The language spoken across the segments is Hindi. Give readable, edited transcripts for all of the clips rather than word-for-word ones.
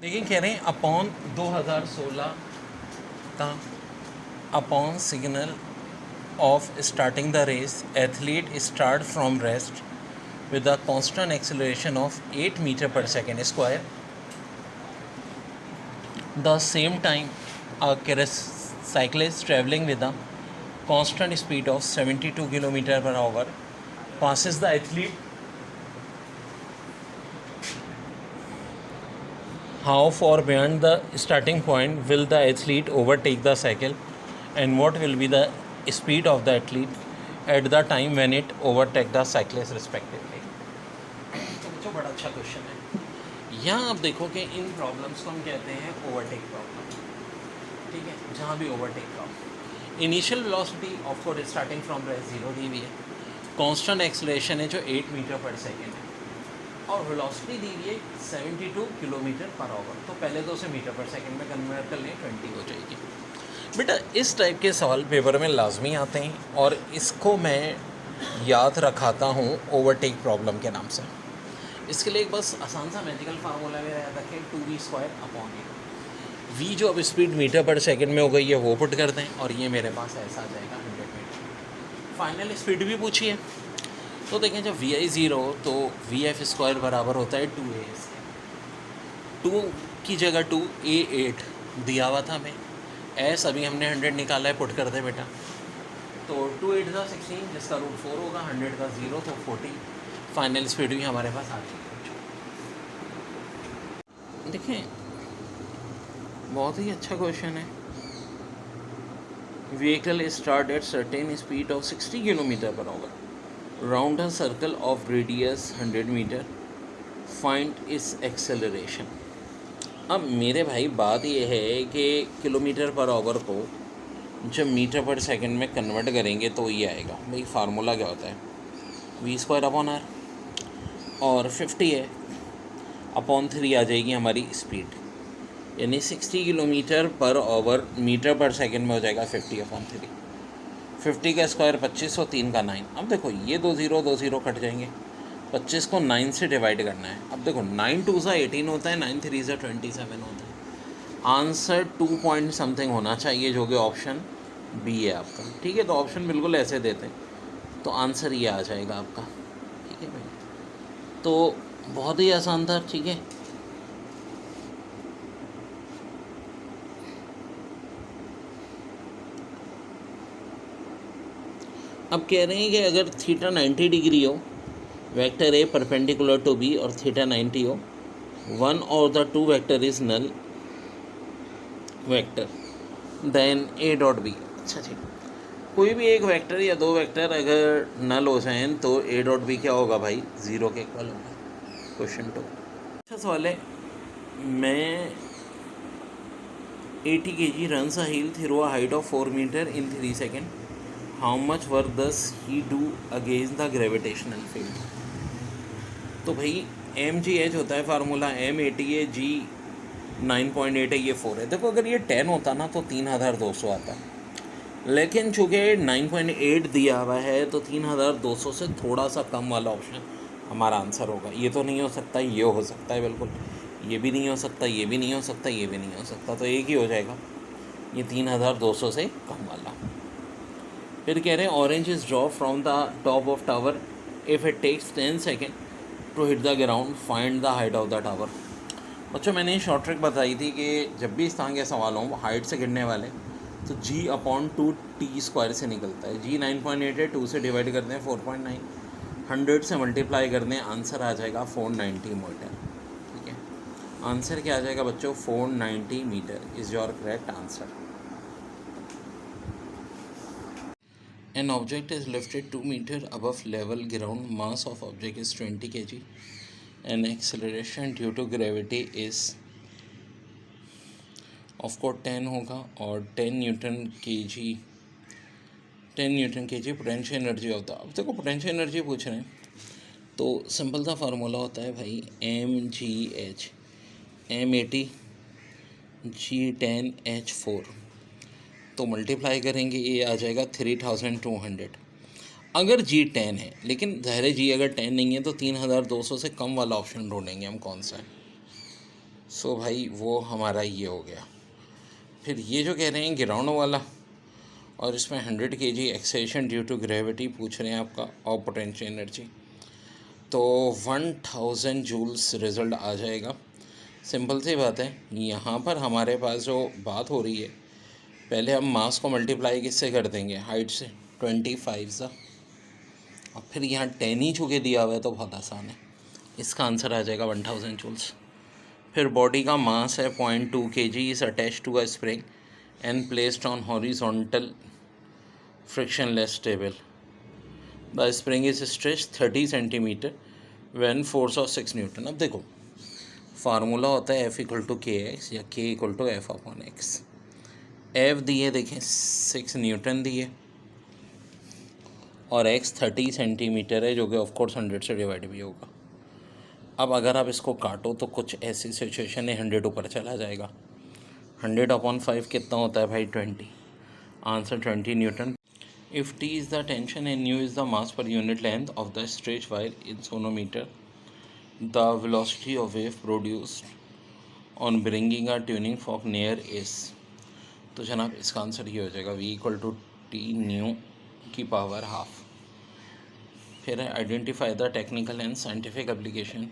देखिए कह रहे हैं अपॉन 2016 का upon signal of starting the race athlete start from rest with a constant acceleration of 8 meter per second square. The same time, a cyclist traveling with a constant speed of 72 km per hour passes the athlete. How far beyond the starting point will the athlete overtake the cycle, and what will be the speed of the athlete at the time when it overtake the cyclist respectively? तो बच्चों बड़ा अच्छा क्वेश्चन है। यहाँ आप देखो कि इन प्रॉब्लम्स को हम कहते हैं ओवरटेक प्रॉब्लम। ठीक है, जहाँ भी overtake problem, initial velocity of course starting from rest zero दी हुई है, कांस्टेंट एक्सेलरेशन है जो 8 मीटर पर सेकेंड है, और वेलोसिटी दी हुई है 72 किलोमीटर पर आवर। तो पहले तो उसे मीटर पर सेकेंड में कन्वर्ट कर लें, 20 हो जाएगी। बेटा इस टाइप के सवाल पेपर में लाजमी आते हैं, और इसको मैं याद रखाता हूँ ओवरटेक प्रॉब्लम के नाम से। इसके लिए एक बस आसान सा मैजिकल फार्मूला में याद रखें, 2v² अपॉन ए। वी जो अब स्पीड मीटर पर सेकंड में हो गई है वो पुट कर दें, और ये मेरे पास ऐसा आ जाएगा 100 मीटर। फाइनल स्पीड भी पूछी है, तो देखें जब vi 0 तो vf² बराबर होता है 2a। 2 की जगह 2, a 8 दिया हुआ था हमें, एस अभी हमने 100 निकाला है, पुट कर दे बेटा। तो 2 8 का 16 जिसका रूट 4 होगा, 100 का 0 तो 40। फाइनल स्पीड भी हमारे पास आ गई। देखें बहुत ही अच्छा क्वेश्चन है। Vehicle start at certain speed of 60 kilometre per hour round a circle of radius 100 metre, find is acceleration. अब मेरे भाई बात यह है कि किलोमीटर पर आवर को जब मीटर पर सेकंड में कन्वर्ट करेंगे तो ये आएगा। भाई फार्मूला क्या होता है, v² अपॉन आर, और 50 है अपॉन 3 आ जाएगी हमारी स्पीड, यानी 60 किलोमीटर पर आवर मीटर पर सेकंड में हो जाएगा 50 अपॉन 3। 50 का स्क्वायर 25 और 3 का 9। अब देखो ये 2 0 कट जाएंगे, 25 को 9 से डिवाइड करना है। अब देखो 9 2 सा 18 होता है, 9 3 सा 27 होता है। आंसर 2 पॉइंट समथिंग होना चाहिए, जो कि ऑप्शन बी है आपका। ठीक है, तो ऑप्शन बिल्कुल ऐसे देते हैं तो आंसर ये आ जाएगा आपका। ठीक है भाई, तो बहुत ही आसान था। ठीक है, अब कह रहे हैं कि अगर थीटा 90 डिग्री हो, vector A perpendicular to B और थीटा 90 हो, वन और the two vector is null vector, then A dot B. अच्छा ठीक, कोई भी एक वेक्टर या दो वेक्टर अगर नल हो जाएं तो ए डॉट बी क्या होगा भाई, 0 के इक्वल होगा। क्वेश्चन 2 अच्छा सवाल है। मैं 80 kg runs a hill through a height of 4 meter in 3 seconds. How much work does he do against the gravitational field? तो भाई mgh होता है फार्मूला, m 80 है, g 9.8 है, ये 4 है। देखो अगर ये 10 होता ना तो 3200 आता, लेकिन चूँकि 9.8 दिया हुआ है तो 3200 से थोड़ा सा कम वाला ऑप्शन हमारा आंसर होगा। ये तो नहीं हो सकता, ये हो सकता है बिल्कुल, ये भी नहीं हो सकता, ये भी नहीं हो सकता, ये भी नहीं हो सकता, तो एक ही हो जाएगा, ये 3200 से कम वाला। फिर कह रहे हैं orange is drop from the top of tower if it takes 10 second to hit the ground, find the height of the tower. बच्चों मैंने शॉर्ट ट्रिक बताई थी कि जब भी इस तरह के सवाल हों हाइट से गिरने वाले, तो g अपॉन 2t² से निकलता है। g 9.8 है, 2 से डिवाइड कर दें 4.9, 100 से मल्टीप्लाई कर दें, आंसर आ जाएगा 490 मीटर। ठीक है, आंसर क्या आ जाएगा बच्चों, 490 metre is your correct answer. An object is lifted 2 meter above level ground. Mass of object is 20 kg. And acceleration due to gravity is of course 10 होगा, और 10 न्यूटन के जी पोटेंशियल एनर्जी होता है। अब देखो पोटेंशियल एनर्जी पूछ रहे हैं तो सिंपल सा फार्मूला होता है भाई, mgh, m 80 g 10 h4, तो मल्टीप्लाई करेंगे ये आ जाएगा 3200। अगर g 10 है, लेकिन ज़ाहिर है g अगर 10 नहीं है तो 3200 से कम वाला ऑप्शन ढूंढेंगे हम, कौन सा है। सो भाई वो हमारा ये हो गया। फिर ये जो कह रहे हैं ग्राउंड वाला, और इसमें 100 kg acceleration due to gravity पूछ रहे हैं आपका, और पोटेंशियल एनर्जी, तो 1000 जूल्स रिज़ल्ट आ जाएगा। सिंपल सी बात है, यहाँ पर हमारे पास जो बात हो रही है, पहले हम मास को मल्टीप्लाई किससे कर देंगे, हाइट से, 25 सा, और फिर यहाँ 10 ही चुके दिया हुआ है तो बहुत आसान है, इसका आंसर आ जाएगा 1000 जूल्स। फिर बॉडी का मास है 0.2 kg is attach to a spring and placed on horizontal frictionless table. The spring is stretch 30 centimetre when force of 6 newton. अब देखो फार्मूला होता है F = kx या k = F/x। F दिए देखें 6 न्यूटन दिए, और x 30 सेंटीमीटर है, जो कि ऑफकोर्स 100 से डिवाइड भी होगा। अब अगर आप इसको काटो तो कुछ ऐसी सिचुएशन है 100 ऊपर चला जाएगा। 100/5 कितना होता है भाई, 20। Answer 20 Newton. If T is the tension and U is the mass per unit length of the stretch wire in sonometer, the velocity of wave produced on bringing a tuning fork near is. तो जनाब इसका आंसर ये हो जाएगा V = T न्यू की पावर हाफ। फिर है identify the technical and scientific application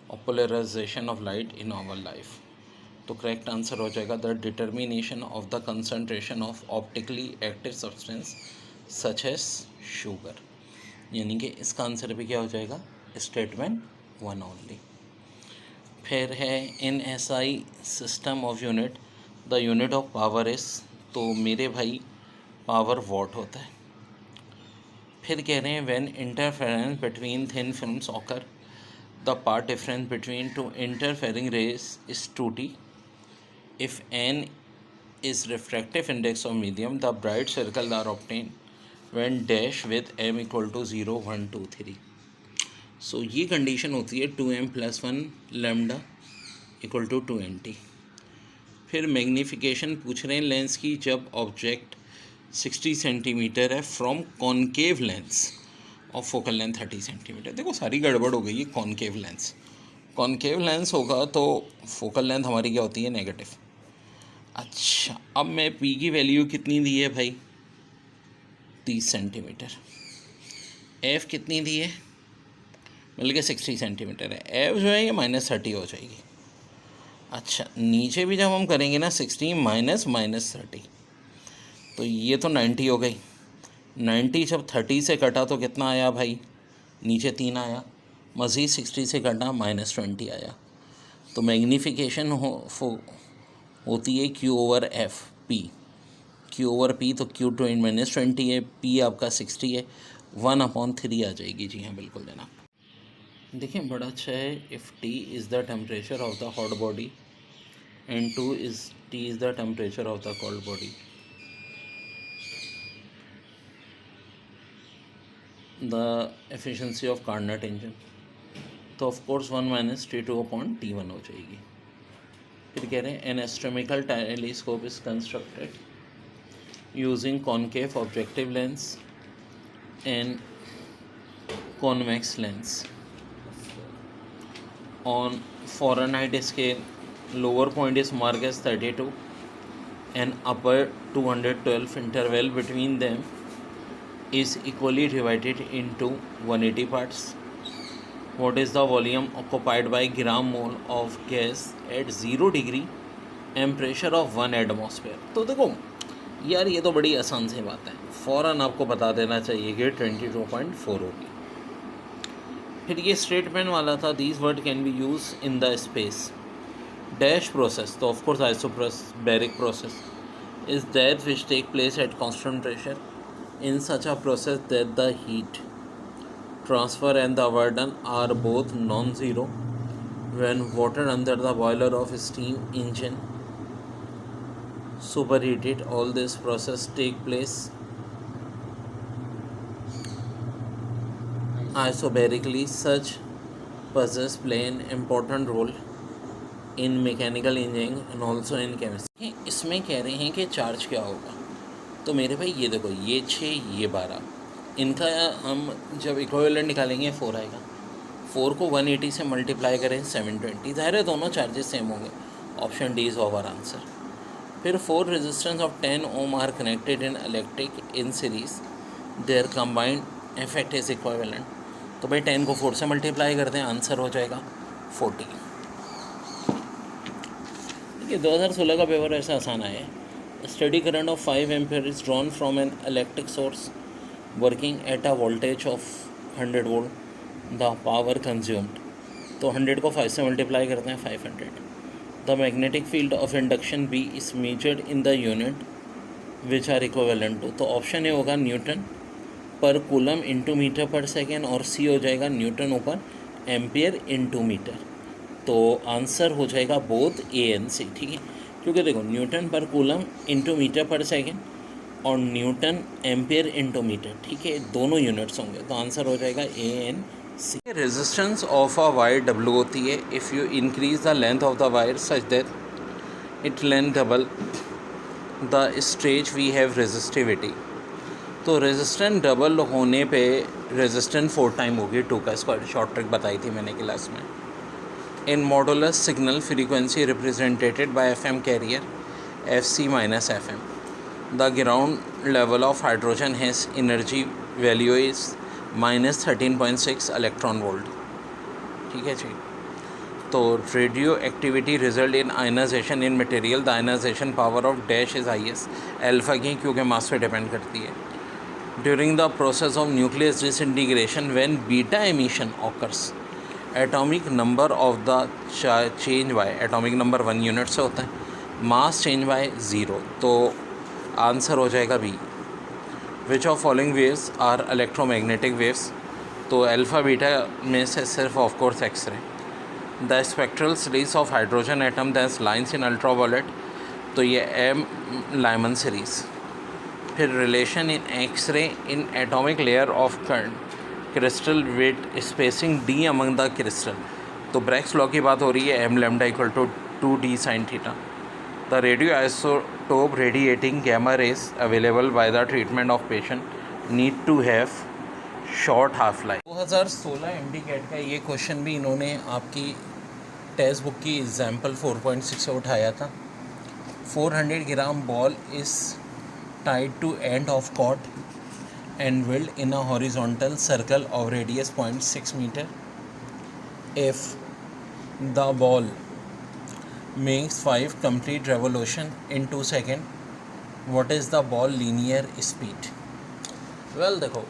of polarisation of light in our life. तो करेक्ट आंसर हो जाएगा the determination of the concentration of optically active substance such as sugar. यानी कि इसका आंसर भी क्या हो जाएगा, स्टेटमेंट 1 ओनली। फिर है इन SI system of unit the unit of power is, तो मेरे भाई पावर वॉट होता है। फिर कह रहे हैं when interference between thin films occur the path difference between two interfering rays is 2T। If n is refractive index of medium, the bright circles are obtained when dash with m = 0, 1, 2, 3। सो ये कंडीशन होती है 2m + 1 लैम्डा = 2nt। फिर मैग्नीफिकेशन पूछ रहे हैं लेंस की जब ऑब्जेक्ट 60 सेंटीमीटर है फ्रॉम कॉनकेव लेंस और फोकल लेंथ 30 सेंटीमीटर। देखो सारी गड़बड़ हो गई है। कॉनकेव लेंस होगा तो फोकल लेंथ हमारी क्या होती है, नेगेटिव। अच्छा, अब मैं P की वैल्यू कितनी दी है भाई, 30 सेंटीमीटर। F कितनी दी है, मतलब कि 60 सेंटीमीटर है। F जो है ये -30 हो जाएगी। अच्छा, नीचे भी जब हम करेंगे ना 60 - -30, तो ये तो 90 हो गई। 90 जब 30 से कटा तो कितना आया भाई, नीचे 3 आया, मज़ीद 60 से कटा -20 आया। तो मैग्नीफिकेशन होती है Q/F P। Q/P तो Q -20 है, P आपका 60 है, 1/3 आ जाएगी। जी हाँ बिल्कुल जनाब। देखिए बड़ा अच्छा है। If T is the temperature of the hot body and T is the temperature of the cold body, the efficiency of Carnot engine, तो ऑफ कोर्स 1 - T2/T1 हो जाएगी। फिर कह रहे हैं N astronomical telescope is constructed using concave objective lens and convex lens on Fahrenheit scale. Lower point is marked as 32 and upper 212 interval between them is equally divided into 180 parts. What is the volume occupied by gram mole of gas at 0 degree and pressure of 1 atmosphere? तो देखो यार ये तो बड़ी आसान सी बात है, फ़ौरन आपको बता देना चाहिए कि 22.4 होगी। फिर ये स्टेटमेंट वाला था these word can be use in the space dash process, तो of course isobaric process is that which take place at constant pressure in such a process that the heat transfer and the burden are both non zero when water under the boiler of steam engine superheated. All this process take place isobarically. Such process play an important role in mechanical engineering and also in chemistry. इसमें कह रहे हैं कि चार्ज क्या होगा, तो मेरे भाई ये देखो ये 6 ये 12, इनका हम जब इक्विवेलेंट निकालेंगे 4 आएगा। 4 को 180 से मल्टीप्लाई करें 720, ज़ाहिर है दोनों चार्जेस सेम होंगे, option D is over answer. फिर 4 resistance of 10 ohm are connected in electric in series, their combined effect is equivalent. तो भाई 10 को 4 से मल्टीप्लाई करते हैं, आंसर हो जाएगा 40। देखिए 2016 का पेपर ऐसा आसान आया है। Study current of 5 ampere is drawn from an electric source working at a voltage of 100 volt, the power consumed. तो 100 को 5 से मल्टीप्लाई करते हैं, 500। The magnetic field of induction B is measured in the unit which are equivalent to. तो ऑप्शन ए होगा newton per coulomb into metre per second, और सी हो जाएगा न्यूटन ऊपर एम्पियर इंटू मीटर। तो आंसर हो जाएगा बोथ ए एंड सी, ठीक है। क्योंकि देखो newton per coulomb into metre per second और न्यूटन एम्पियर इंटू मीटर, ठीक है, दोनों यूनिट्स होंगे। तो आंसर हो जाएगा A and C. Resistance of a wire W होती है if you increase the length of the wire such that it length double the stage we have resistivity. तो रेजिस्टेंस डबल होने पे रेजिस्टेंस 4 टाइम होगी, 2 का स्क्वायर। शॉर्ट ट्रिक बताई थी मैंने क्लास में। In modulus signal frequency represented by FM carrier FC minus FM, the ground level of hydrogen has energy value is minus 13.6 electron volt, ठीक है जी। तो radio activity result in ionisation in material, the ionisation power of dash is highest, alpha की, क्योंकि मास पे डिपेंड करती है। During the process of nucleus disintegration when beta emission occurs, atomic number of the change by, atomic number 1 unit से होता है, मास चेंज बाय 0। तो आंसर हो जाएगा B. Which of following waves are electromagnetic waves. तो अल्फ़ा बीटा में से सिर्फ of course X-ray. The spectral series of hydrogen atom that's lines in ultraviolet, तो ये एम लाइमन सीरीज। फिर relation in X-ray in atomic layer of crystal with spacing D among the crystal. तो ब्रैग्स लॉ की बात हो रही है, m lambda equal to 2d sine theta. The radio isotope radiating gamma rays available by the treatment of patient need to have short half life. 2016 MD CAT का ये क्वेश्चन भी इन्होंने आपकी टेक्स्ट बुक की एग्जाम्पल 4.6 से उठाया था। 400 gram ball is tied to end of cord and willed in a horizontal circle of radius 0.6 meter. If the ball makes 5 complete revolution in 2 seconds, what is the ball linear speed? Well, देखो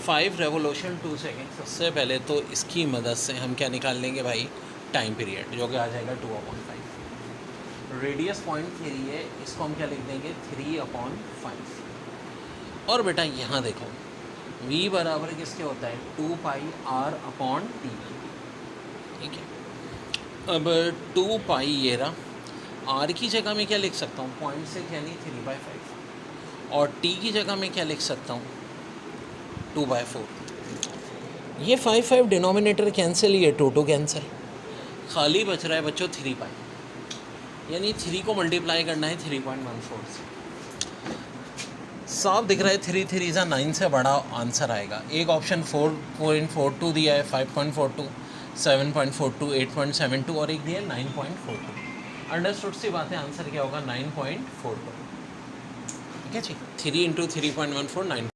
5 revolution 2 seconds, सबसे पहले तो इसकी मदद से हम क्या निकाल लेंगे भाई, टाइम पीरियड, जो कि आ जाएगा 2/5। रेडियस 0.3 है, इसको हम क्या लिख देंगे 3/5। और बेटा यहाँ देखो v बराबर किसके होता है 2πr/t, ठीक है। अब 2π ये रहा, r की जगह में क्या लिख सकता हूँ 0.6 यानी 3/5, और t की जगह में क्या लिख सकता हूँ 2/4। ये 5 डिनोमिनेटर कैंसिल, ये 2 कैंसिल, खाली बच रहा है बच्चों 3π, यानी 3 को मल्टीप्लाई करना है 3.14 से। साफ दिख रहा है 3 3 9 से बड़ा आंसर आएगा। एक ऑप्शन 4.42 दिया है, 5.42, 7.42, 8.72 और एक दिया है 9.42। अंडरस्टूड सी बात है, आंसर क्या होगा 9.42, ठीक है जी। 3 × 3.14 9।